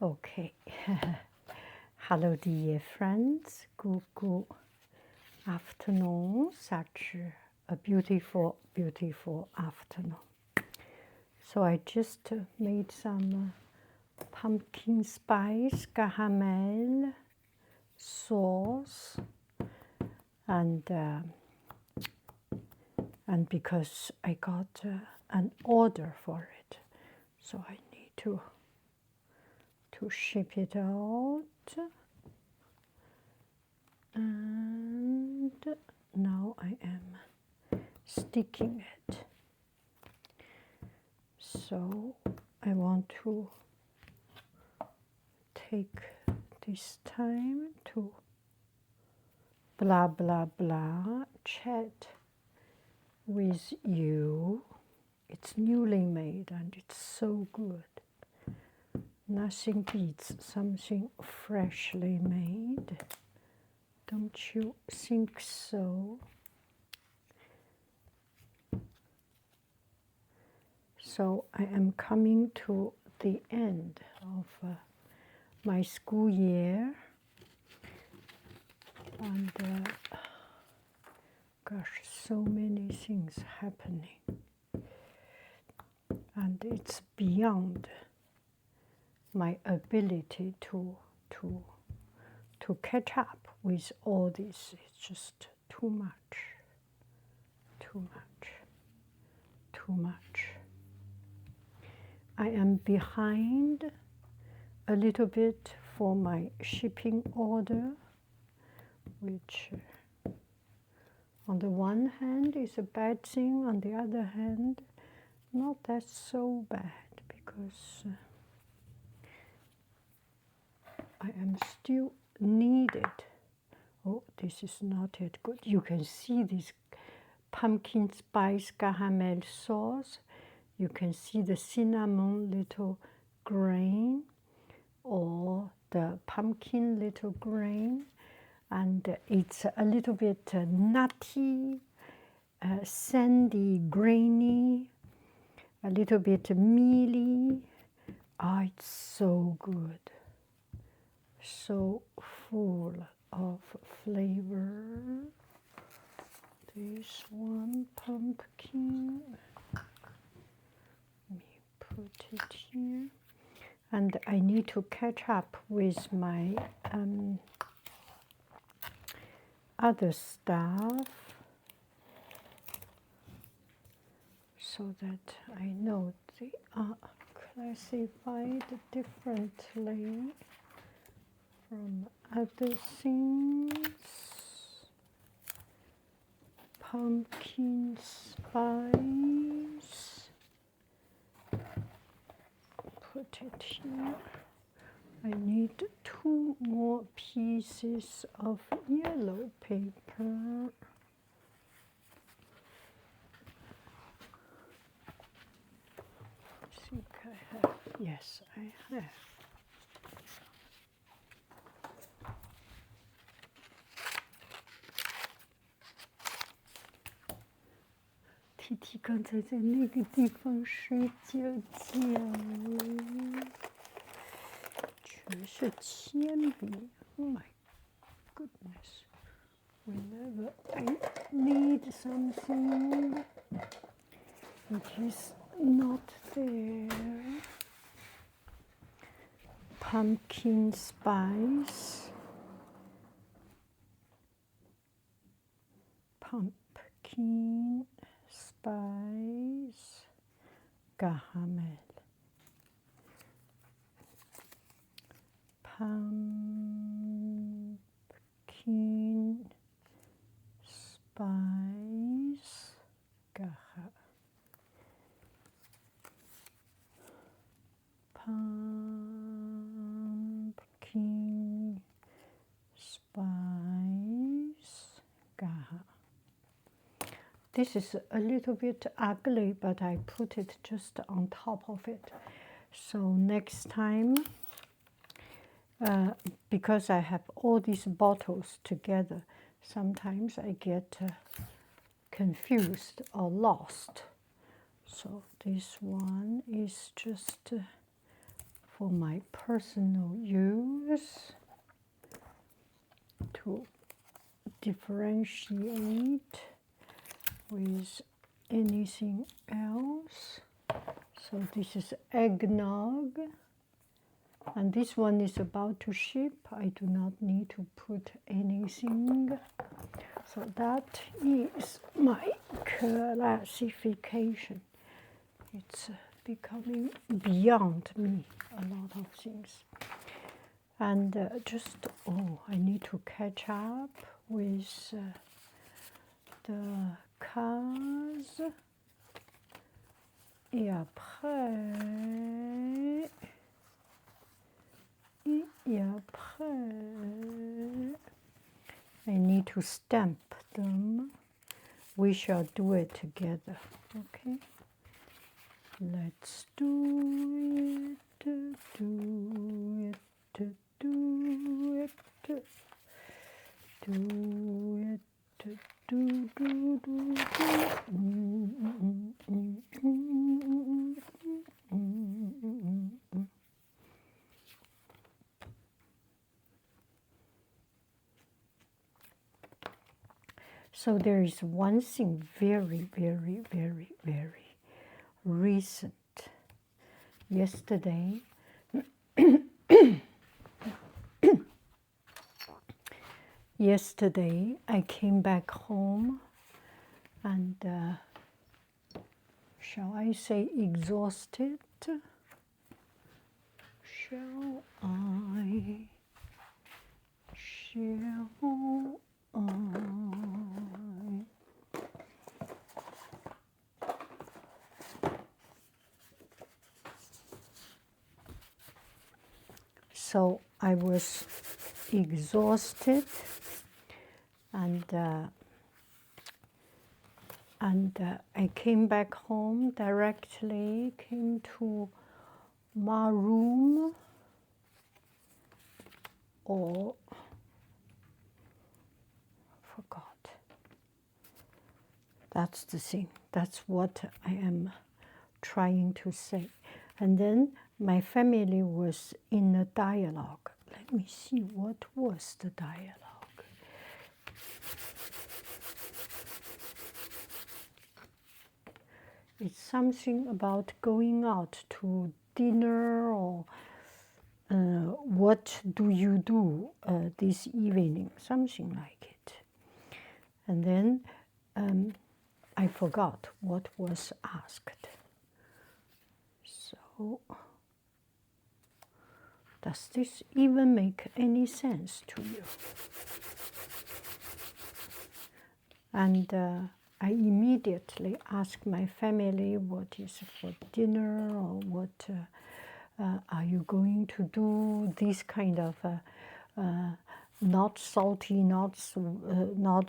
Okay. Hello, dear friends. Good afternoon. Such a beautiful, beautiful afternoon. So I just made some pumpkin spice caramel sauce, and because I got an order for it, so I need to ship it out. And now I am sticking it. So I want to take this time to blah blah blah chat with you. It's newly made and it's so good. Nothing beats something freshly made. Don't you think so? So I am coming to the end of my school year, and gosh, so many things happening, and it's beyond my ability to catch up with all this. It's just too much, too much, too much. I am behind a little bit for my shipping order, which on the one hand is a bad thing, on the other hand not that so bad, because I am still needed. Oh, this is not yet good. You can see this pumpkin spice caramel sauce. You can see the cinnamon little grain, or the pumpkin little grain, and it's a little bit nutty, sandy, grainy, a little bit mealy. Ah, it's so good, so full of flavor. This one pumpkin, let me put it here. And I need to catch up with my other stuff, so that I know they are classified differently from other things. Pumpkin spice. Put it here. I need 2 more pieces of yellow paper. I think I have. Yes, I have. T T 刚才在那个地方睡觉觉，全是铅笔。Oh my goodness! Whenever I need something, it is not there. Pumpkin spice. Pumpkin spice caramel. Pumpkin spice caramel. Pumpkin spice caramel. This is a little bit ugly, but I put it just on top of it. So next time, because I have all these bottles together, sometimes I get confused or lost. So this one is just for my personal use to differentiate with anything else. So this is eggnog, and this one is about to ship. I do not need to put anything. So that is my classification. It's becoming beyond me, a lot of things. And I need to catch up with the case. Et après, I need to stamp them. We shall do it together, okay? Let's do it, do it, do it, do it, do. So there is one thing very, very, very, very recent. Yesterday, I came back home and, shall I say exhausted? Shall I? So I was exhausted, and I came back home directly, came to my room, or forgot. That's the thing. That's what I am trying to say. And then my family was in a dialogue. Let me see, what was the dialogue? It's something about going out to dinner, or what do you do this evening, something like it. And then I forgot what was asked. So, does this even make any sense to you? And I immediately asked my family what is for dinner, or what are you going to do, this kind of not salty, not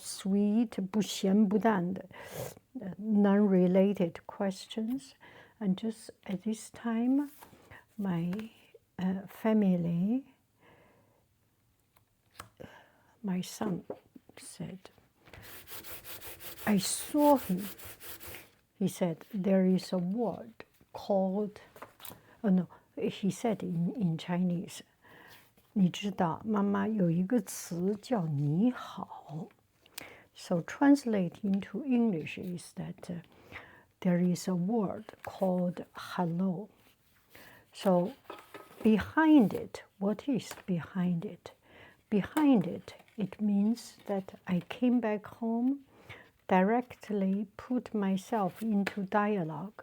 sweet, 不咸不淡的 non-related questions. And just at this time, my family, my son said, I saw him. He said, there is a word called, oh no, he said in Chinese, 你知道妈妈有一个词叫你好. So translate into English is that there is a word called hello. So behind it, what is behind it? Behind it, it means that I came back home, directly put myself into dialogue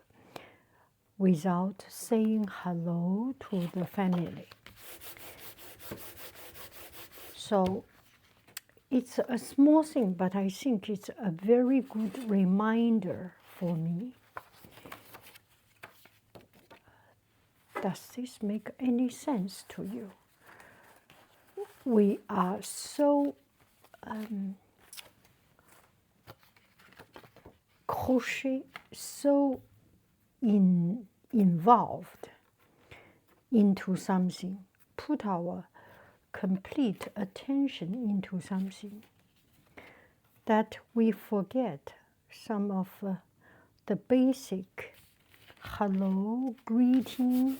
without saying hello to the family. So it's a small thing, but I think it's a very good reminder for me. Does this make any sense to you? We are so so involved into something, put our complete attention into something, that we forget some of the basic hello, greeting,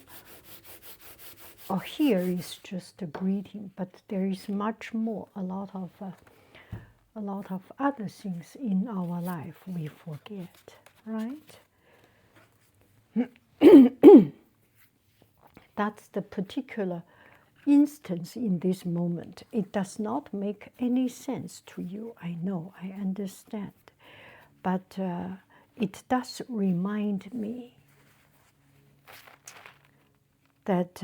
or here is just a greeting, but there is much more, a lot of other things in our life we forget, right? That's the particular instance in this moment. It does not make any sense to you. I know, I understand. But it does remind me that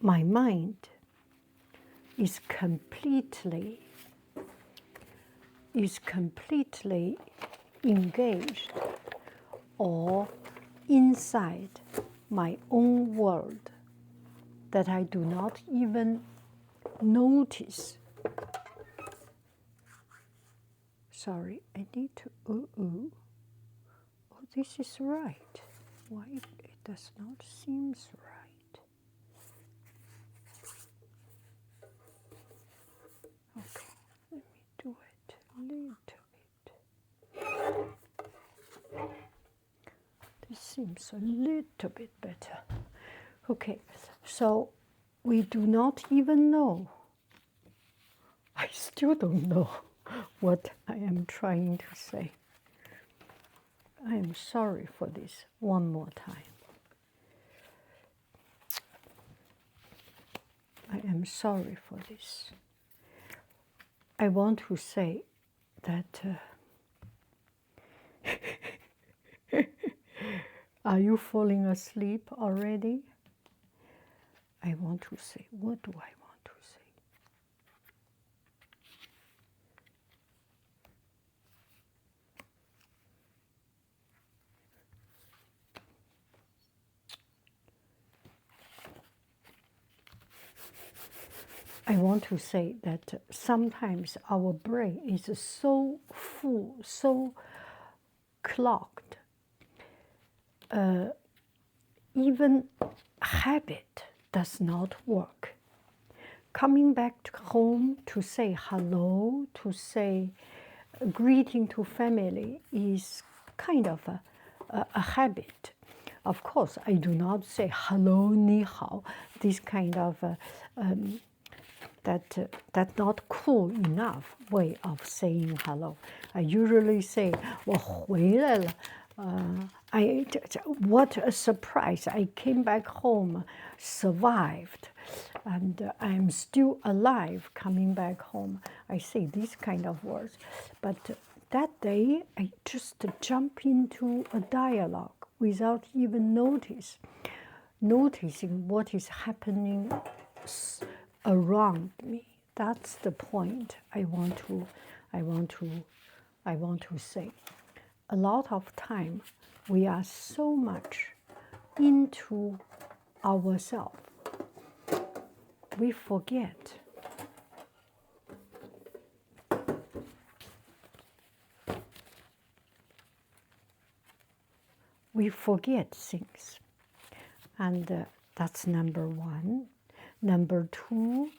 my mind is completely engaged or inside my own world that I do not even notice. Sorry, I need to, oh, this is right. Why it does not seem right? Okay, let me do it a little bit. This seems a little bit better. Okay, so we do not even know. I still don't know what I am trying to say. I am sorry for this one more time. I am sorry for this. I want to say that are you falling asleep already? I want to say, what do I want to say? I want to say that sometimes our brain is so full, so clogged. Even habit does not work. Coming back home to say hello, to say greeting to family is kind of a habit. Of course, I do not say hello, ni hao, this kind of that's not cool enough way of saying hello. I usually say 我回来了. What a surprise! I came back home, survived, and I'm still alive coming back home. I say these kind of words, but that day I just jump into a dialogue without even noticing what is happening around me. That's the point I want to say. A lot of time we are so much into ourselves, we forget. We forget things, and that's number one. Number two,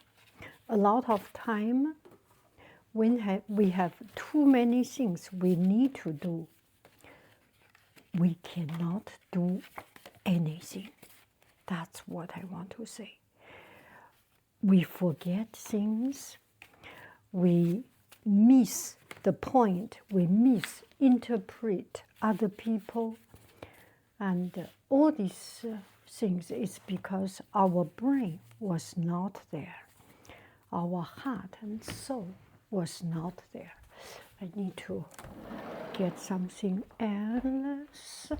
a lot of time when we have too many things we need to do, we cannot do anything. That's what I want to say. We forget things, we miss the point, we misinterpret other people, and all these things is because our brain was not there. Our heart and soul was not there. I need to get something else.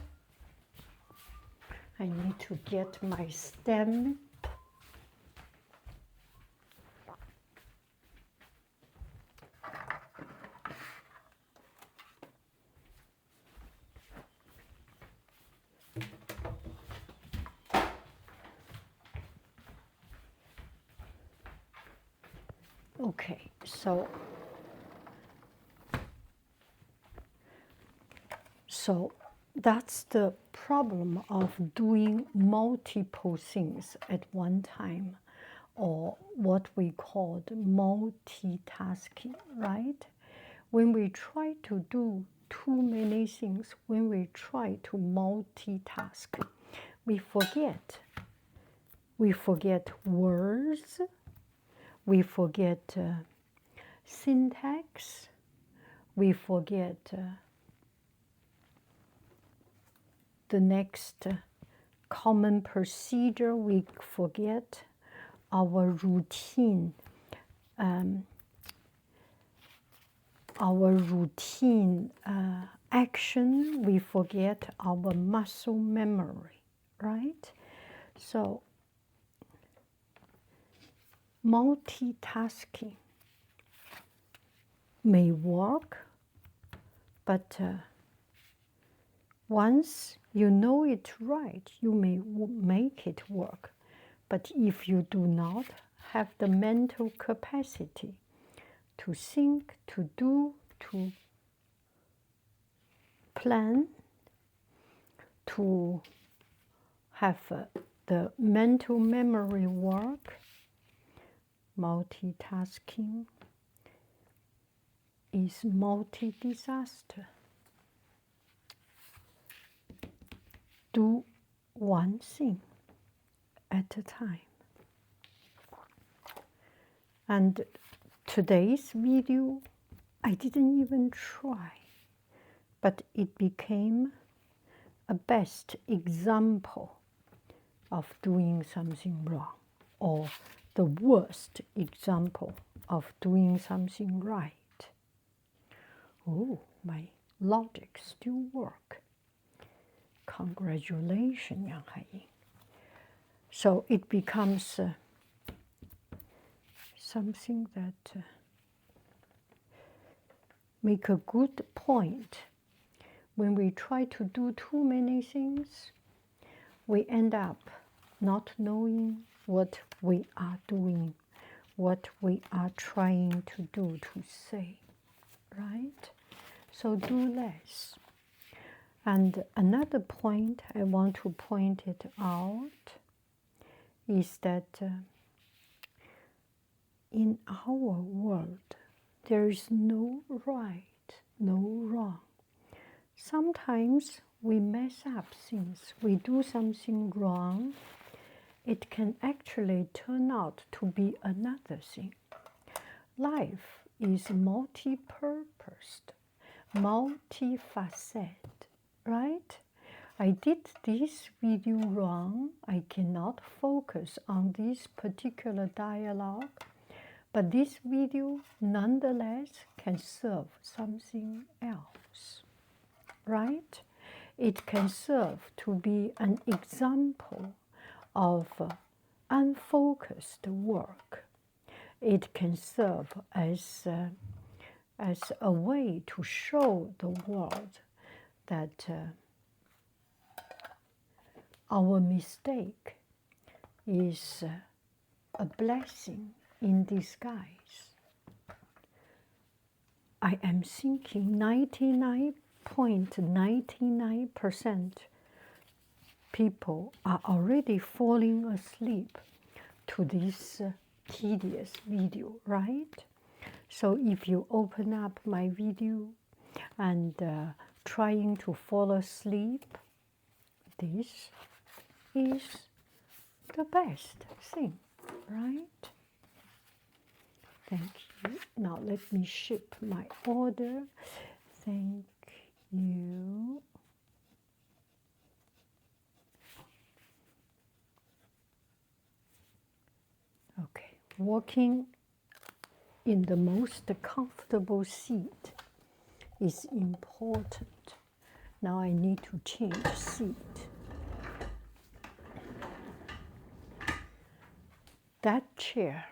I need to get my stamp. Okay, so that's the problem of doing multiple things at one time, or what we call multitasking, right? When we try to do too many things, when we try to multitask, we forget. We forget words, we forget syntax, we forget the next common procedure, we forget our routine, action, we forget our muscle memory, right? So multitasking may work, but once you know it right, you may make it work. But if you do not have the mental capacity to think, to do, to plan, to have the mental memory work, multitasking is multi-disaster. Do one thing at a time. And today's video, I didn't even try, but it became a best example of doing something wrong, or the worst example of doing something right. Oh, my logic still works. Congratulations, yanghaiying. So it becomes something that make a good point. When we try to do too many things, we end up not knowing what we are doing, what we are trying to do, to say, right? So do less. And another point I want to point it out is that in our world, there is no right, no wrong. Sometimes we mess up things, we do something wrong, it can actually turn out to be another thing. Life is multi-purposed, multifaceted, right? I did this video wrong, I cannot focus on this particular dialogue, but this video nonetheless can serve something else, right? It can serve to be an example of unfocused work. It can serve as a way to show the world that our mistake is a blessing in disguise. I am thinking 99.99% people are already falling asleep to this tedious video, right? So if you open up my video and trying to fall asleep, this is the best thing, right? Thank you. Now let me ship my order. Thank you. Okay, walking in the most comfortable seat is important. Now I need to change seat. That chair,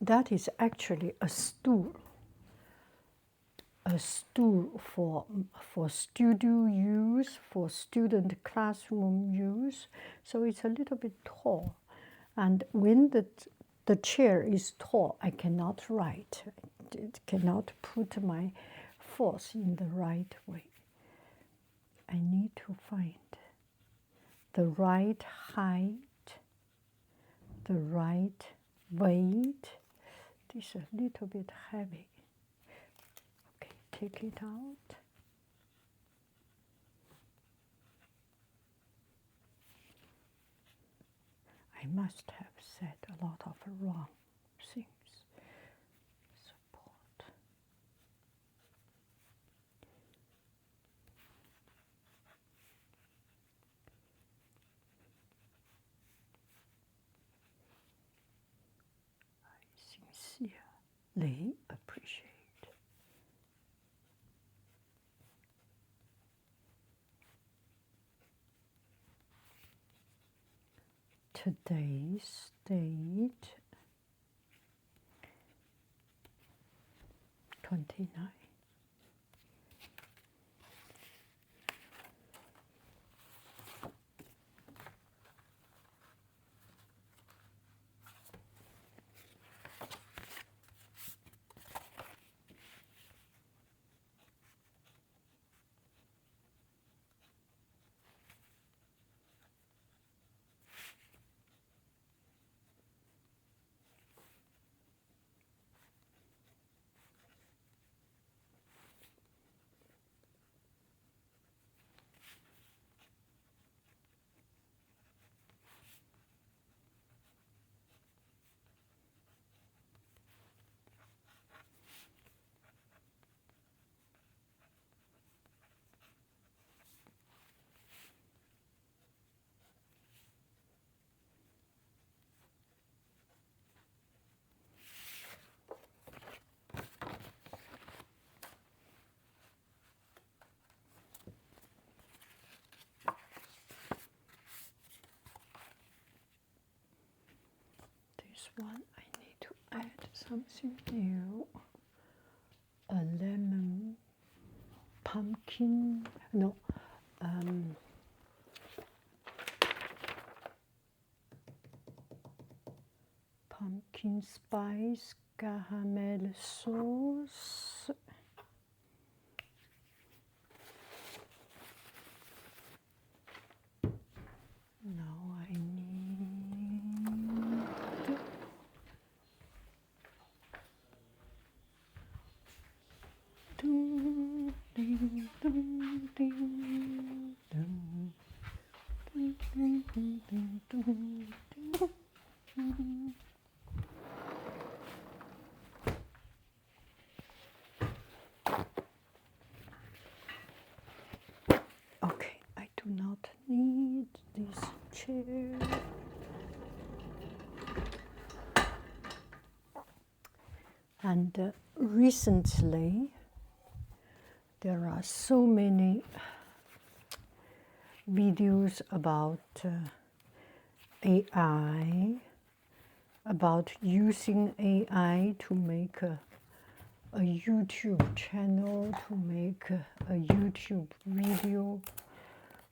that is actually a stool for studio use, for student classroom use. So it's a little bit tall. And when the chair is tall, I cannot write. It cannot put my force in the right way. I need to find the right height, the right weight. This is a little bit heavy. Okay, take it out. I must have said a lot of wrong things. Support. I sincerely appreciate. Today's date 29. This one I need to add something new. A lemon pumpkin, no, pumpkin spice caramel sauce. Now I need dum, ding, dum, ding, dum. Ding, ding, ding, ding, dum, ding, ding. Okay, I do not need this chair. And recently, there are so many videos about AI, about using AI to make a YouTube channel, to make a YouTube video.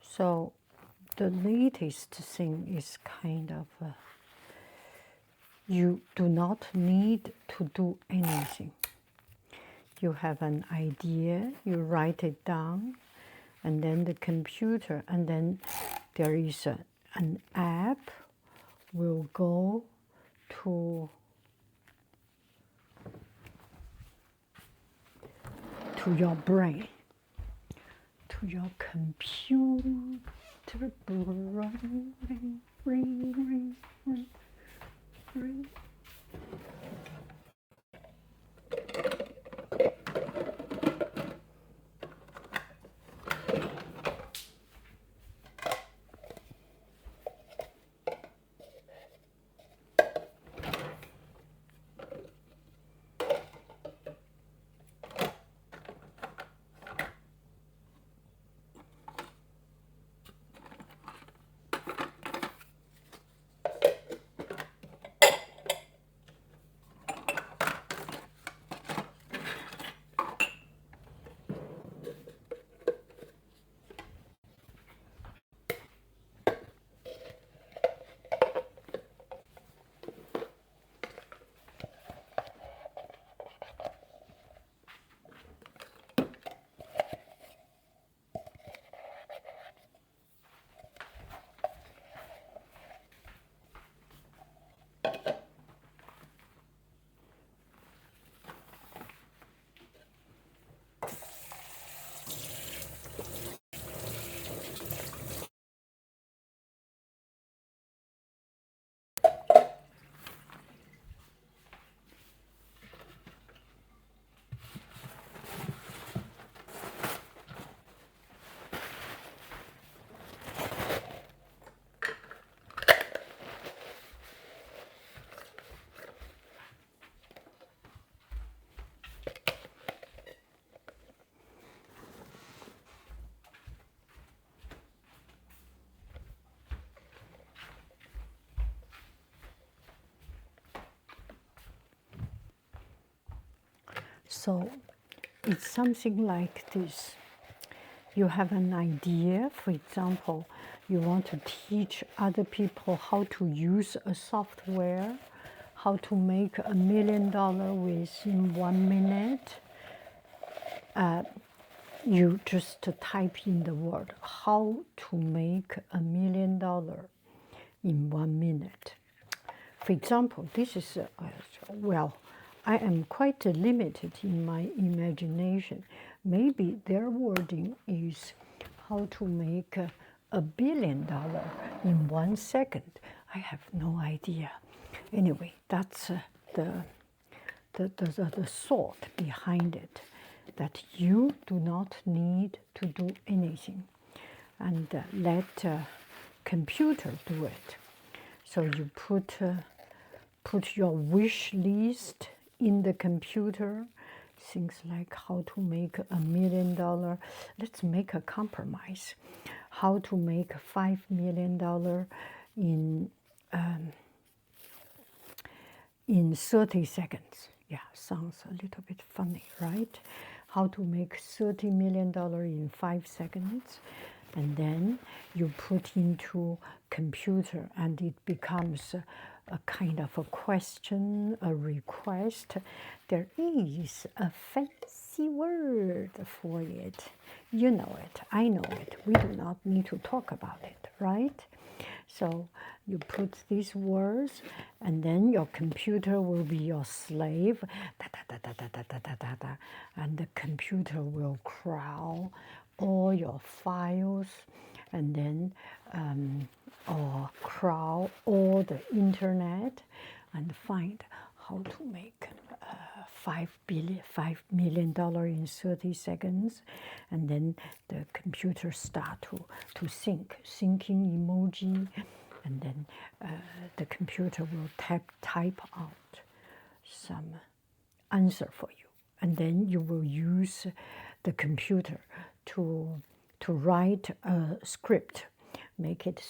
So the latest thing is kind of you do not need to do anything. You have an idea, you write it down, and then the computer, and then there is an app will go to your brain, to your computer brain, ring. So it's something like this. You have an idea, for example, you want to teach other people how to use a software, how to make $1 million within 1 minute. You just type in the word, how to make $1 million in 1 minute. For example, this is, well, I am quite limited in my imagination. Maybe their wording is how to make $1 billion in 1 second. I have no idea. Anyway, that's the thought behind it, that you do not need to do anything, and let computer do it. So you put your wish list in the computer, things like how to make $1 million. Let's make a compromise. How to make $5 million in 30 seconds. Yeah, sounds a little bit funny, right? How to make $30 million in 5 seconds. And then you put into computer and it becomes a kind of a question, a request. There is a fancy word for it. You know it, I know it. We do not need to talk about it, right? So you put these words, and then your computer will be your slave, and the computer will crawl all your files, and then or crawl all the internet and find how to make $5 million in 30 seconds, and then the computer start to thinking emoji, and then the computer will type out some answer for you, and then you will use the computer to write a script. Make it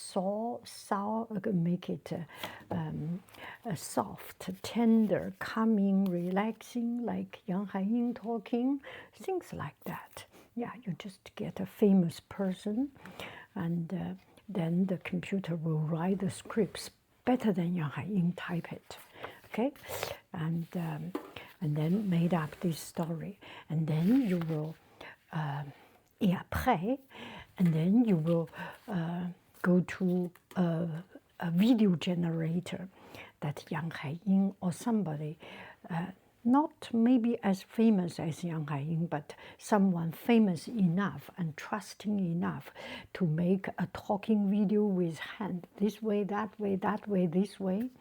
make it soft, tender, calming, relaxing, like yanghaiying talking, things like that. Yeah, you just get a famous person, and then the computer will write the scripts better than yanghaiying type it. Okay, and then made up this story, and then you will. Et après, and then you will go to a video generator that yanghaiying or somebody, not maybe as famous as yanghaiying, but someone famous enough and trusting enough to make a talking video with hand, this way, that way, that way, this way.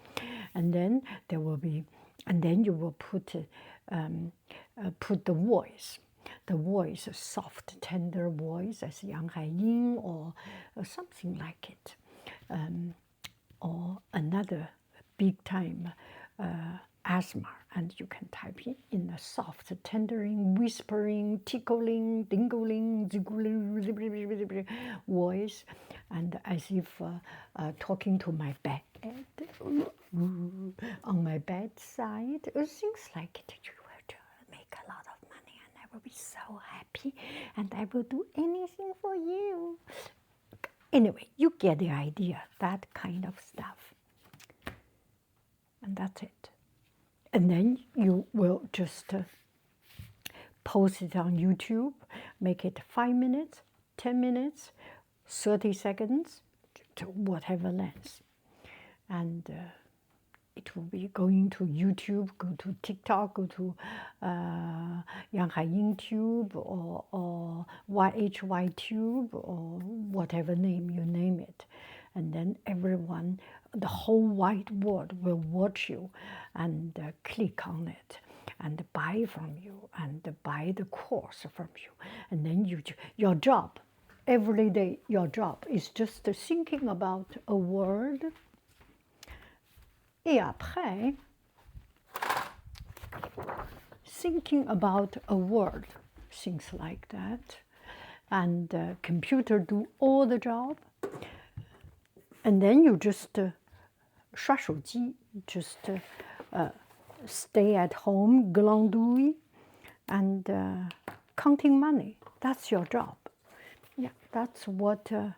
And then there will be, and then you will put the voice. The voice, a soft, tender voice, as yanghaiying or something like it, or another big time asthma, and you can type in a soft, tendering, whispering, tickling, dingling, ziggling voice, and as if talking to my bed on my bedside, things like it. You will make a lot of money, and I will be so happy, and I will do anything for you. Anyway, you get the idea, that kind of stuff. And that's it. And then you will just post it on YouTube, make it 5 minutes, 10 minutes, 30 seconds, to whatever length. And it will be going to YouTube, go to TikTok, go to yanghaiying Tube or YHY Tube or whatever name you name it. And then everyone, the whole wide world will watch you and click on it and buy from you and buy the course from you. And then your job, every day your job is just thinking about a word. Et après, thinking about a word, things like that. And computer do all the job. And then you just 刷手机, just stay at home, glandouille, and counting money. That's your job. Yeah, that's what the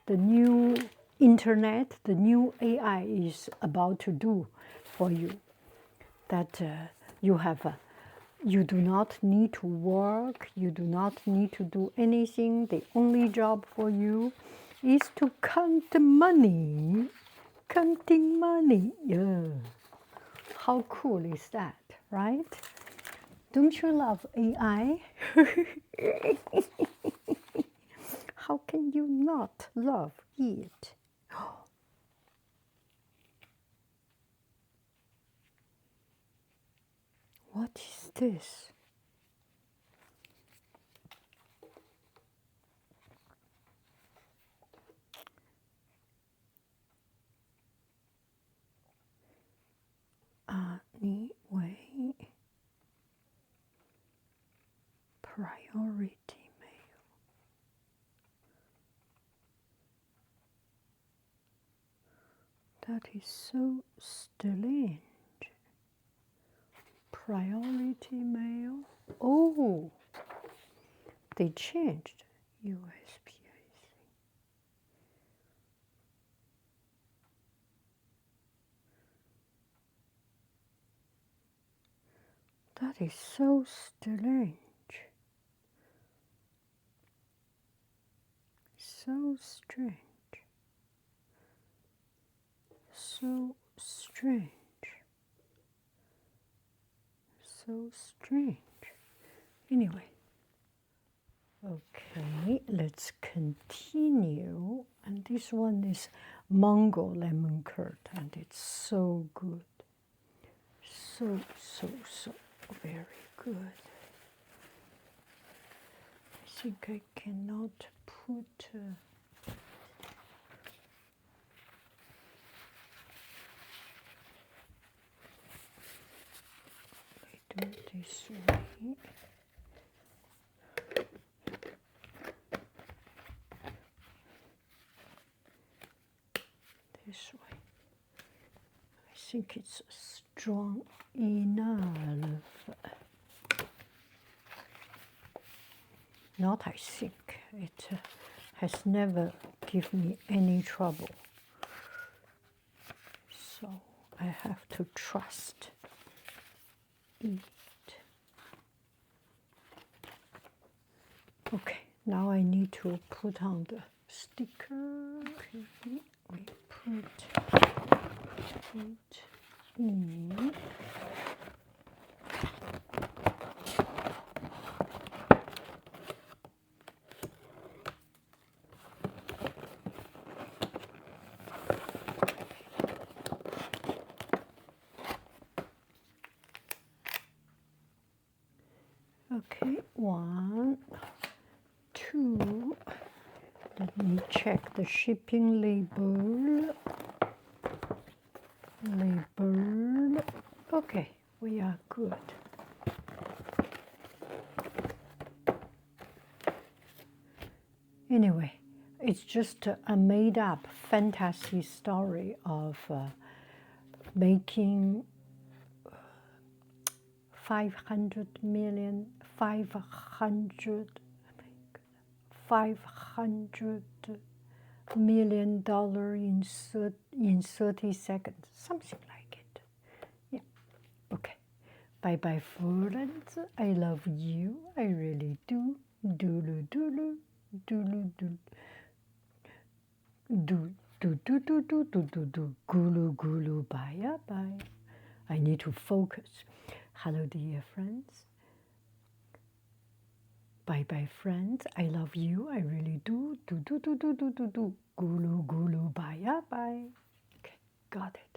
new internet, the new AI is about to do for you. That you do not need to work, you do not need to do anything. The only job for you is to count the money. Counting money. Yeah. How cool is that, right? Don't you love AI? How can you not love it? What is this? Anyway, priority mail. That is so strange. Priority mail. Oh, they changed USB. That is so strange. So strange. So strange. So strange. Anyway. Okay, let's continue. And this one is mango lemon curd, and it's so good. So very good. I think I cannot put. I do it this way. This way. I think it's strong enough. Not I think. It has never given me any trouble. So I have to trust it. Okay, now I need to put on the sticker. Okay, we put it in. Okay, 1, 2. Let me check the shipping label. Okay, we are good. Anyway, it's just a made-up fantasy story of making 500 million in 30 seconds, something like it. Yeah. Okay. Bye bye, friends. I love you. I really do. Doodle doodle doodle doodle. Do do do do do do do do. Gulu gulu. Bye bye. I need to focus. Hello, dear friends. Bye bye, friends. I love you. I really do. Do do do do do do do. Gulu gulu. Bye bye. Okay, got it.